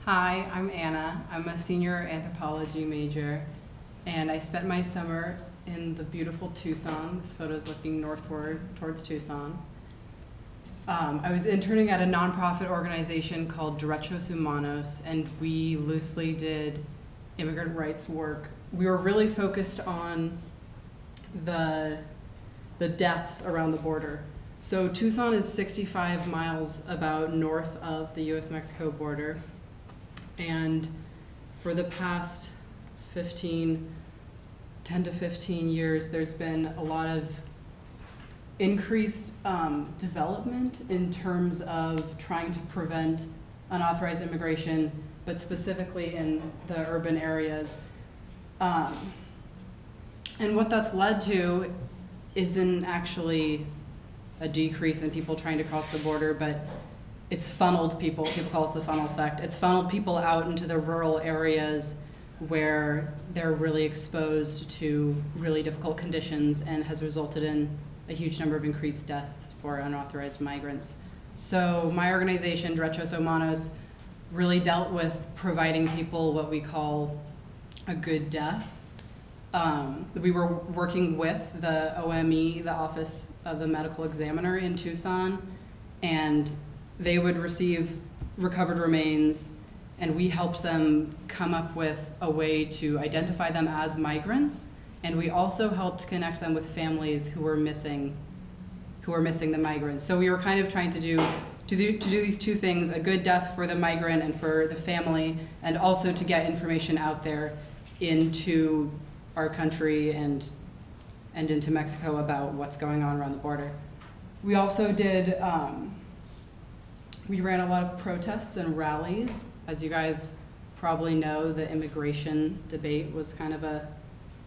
Hi, I'm Anna. I'm a senior anthropology major, and I spent my summer in the beautiful Tucson. This photo is looking northward towards Tucson. I was interning at a nonprofit organization called Derechos, Humanos, and we loosely did immigrant rights work. We were really focused on the deaths around the border. So Tucson is 65 miles about north of the US-Mexico border. And for the past 10 to 15 years, there's been a lot of increased development in terms of trying to prevent unauthorized immigration, but specifically in the urban areas. And what that's led to isn't actually a decrease in people trying to cross the border, but it's funneled people call this the funnel effect. It's funneled people out into the rural areas where they're really exposed to really difficult conditions and has resulted in a huge number of increased deaths for unauthorized migrants. So my organization, Derechos Humanos, really dealt with providing people what we call a good death. We were working with the OME, the Office of the Medical Examiner in Tucson, and they would receive recovered remains, and we helped them come up with a way to identify them as migrants, and we also helped connect them with families who were missing the migrants. So we were kind of trying to do these two things: a good death for the migrant and for the family, and also to get information out there into our country and into Mexico about what's going on around the border. We also did we ran a lot of protests and rallies. As you guys probably know, the immigration debate was kind of a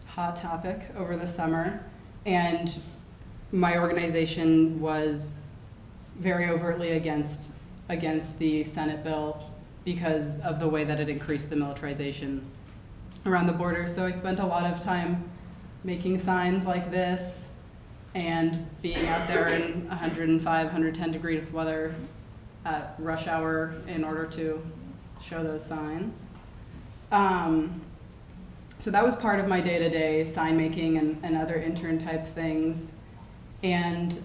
hot topic over the summer, and my organization was very overtly against the Senate bill because of the way that it increased the militarization around the border. So I spent a lot of time making signs like this and being out there in 105, 110 degrees weather at rush hour in order to show those signs. So that was part of my day-to-day sign making and other intern type things. And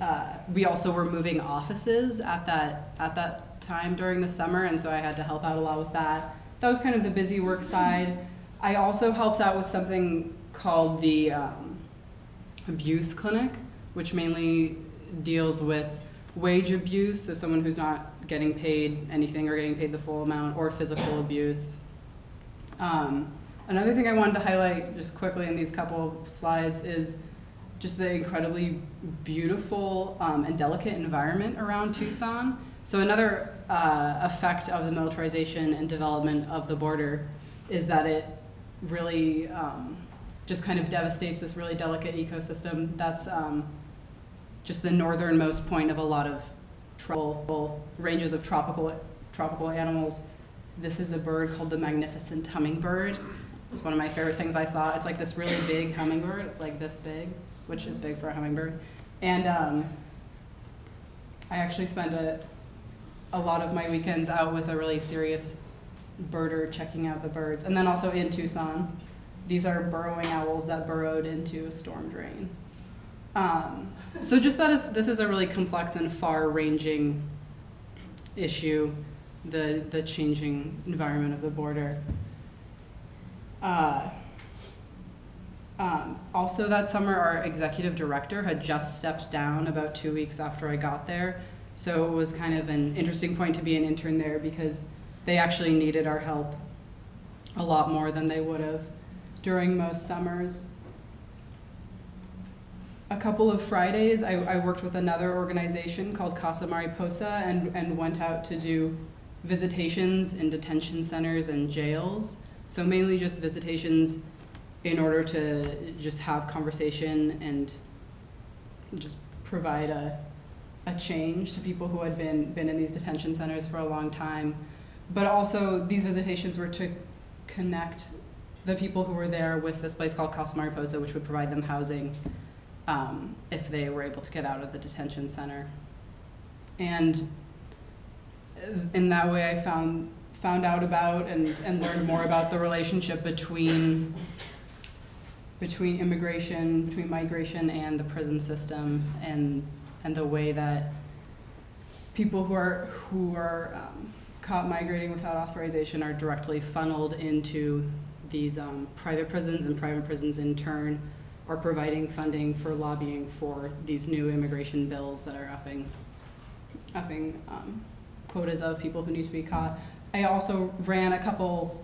we also were moving offices at that time during the summer, and so I had to help out a lot with that. That was kind of the busy work side. I also helped out with something called the abuse clinic, which mainly deals with wage abuse, so someone who's not getting paid anything or getting paid the full amount, or physical abuse. Another thing I wanted to highlight just quickly in these couple of slides is just the incredibly beautiful and delicate environment around Tucson. So another effect of the militarization and development of the border is that it really just kind of devastates this really delicate ecosystem that's just the northernmost point of a lot of ranges of tropical animals. This is a bird called the magnificent hummingbird. It's one of my favorite things I saw. It's like this really big hummingbird. It's like this big, which is big for a hummingbird. And I actually spend a lot of my weekends out with a really serious birder checking out the birds. And then also in Tucson, these are burrowing owls that burrowed into a storm drain. So just this is a really complex and far-ranging issue, the changing environment of the border. Also that summer, our executive director had just stepped down about 2 weeks after I got there. So it was kind of an interesting point to be an intern there because they actually needed our help a lot more than they would have during most summers. A couple of Fridays, I worked with another organization called Casa Mariposa and went out to do visitations in detention centers and jails. So mainly just visitations in order to just have conversation and just provide a change to people who had been in these detention centers for a long time. But also these visitations were to connect the people who were there with this place called Casa Mariposa, which would provide them housing if they were able to get out of the detention center. And in that way I found found out about and learned more about the relationship between immigration, between migration and the prison system, and the way that people who are caught migrating without authorization are directly funneled into these private prisons, and private prisons in turn are providing funding for lobbying for these new immigration bills that are upping quotas of people who need to be caught. I also ran a couple,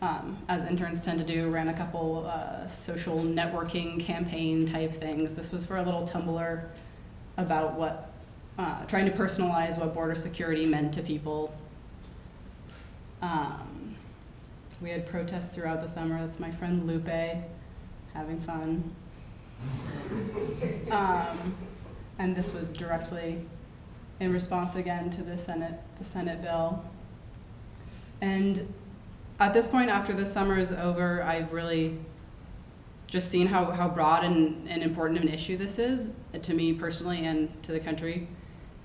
as interns tend to do, ran a couple social networking campaign type things. This was for a little Tumblr about what, trying to personalize what border security meant to people. We had protests throughout the summer. That's my friend Lupe, having fun. And this was directly in response again to the Senate bill. And at this point, after the summer is over, I've really just seen how broad and important an issue this is to me personally and to the country.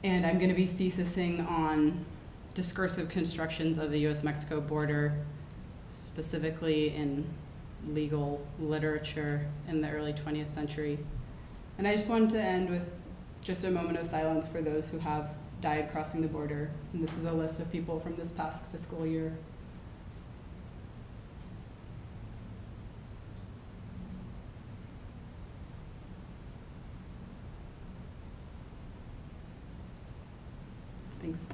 And I'm going to be thesising on discursive constructions of the US-Mexico border, specifically in legal literature in the early 20th century. And I just wanted to end with just a moment of silence for those who have died crossing the border. And this is a list of people from this past fiscal year. Thanks.